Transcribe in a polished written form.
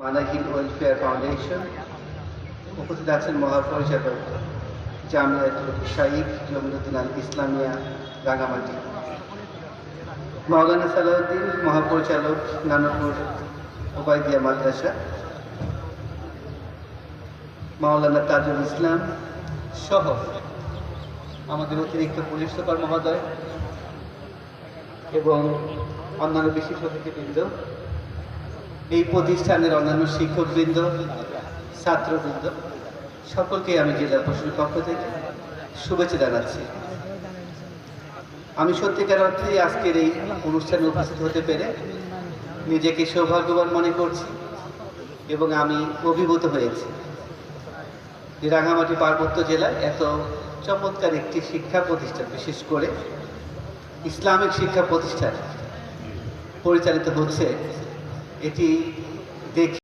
Manahil welfare foundation উপস্থিত আছেন মহাপরিচালক জামিয়াতুল শাইখ জমিনুদ্দিন আল ইসলামিয়া রাঙামাটি, মাওলানা সালাউদ্দিন মহাপরিচালক নানুপুর ওবায়দিয়া মাদ্রাসা, মাওলানা তাজুল ইসলাম সহ আমাদের অতিরিক্ত পুলিশ সুপার মহোদয় এবং অন্যান্য বিশিষ্ট অতিথিবৃন্দ, এই প্রতিষ্ঠানের অন্যান্য শিক্ষকবৃন্দ, ছাত্রবৃন্দ, সকলকে আমি জেলা প্রশাসনের পক্ষ থেকে শুভেচ্ছা জানাচ্ছি। আমি সত্যিকার অর্থে আজকের এই অনুষ্ঠানে উপস্থিত হতে পেরে নিজেকে সৌভাগ্যবান মনে করছি এবং আমি অভিভূত হয়েছি যে রাঙামাটি পার্বত্য জেলায় এত চমৎকার একটি শিক্ষা প্রতিষ্ঠান, বিশেষ করে ইসলামিক শিক্ষা প্রতিষ্ঠান পরিচালিত হচ্ছে, এটি দেখে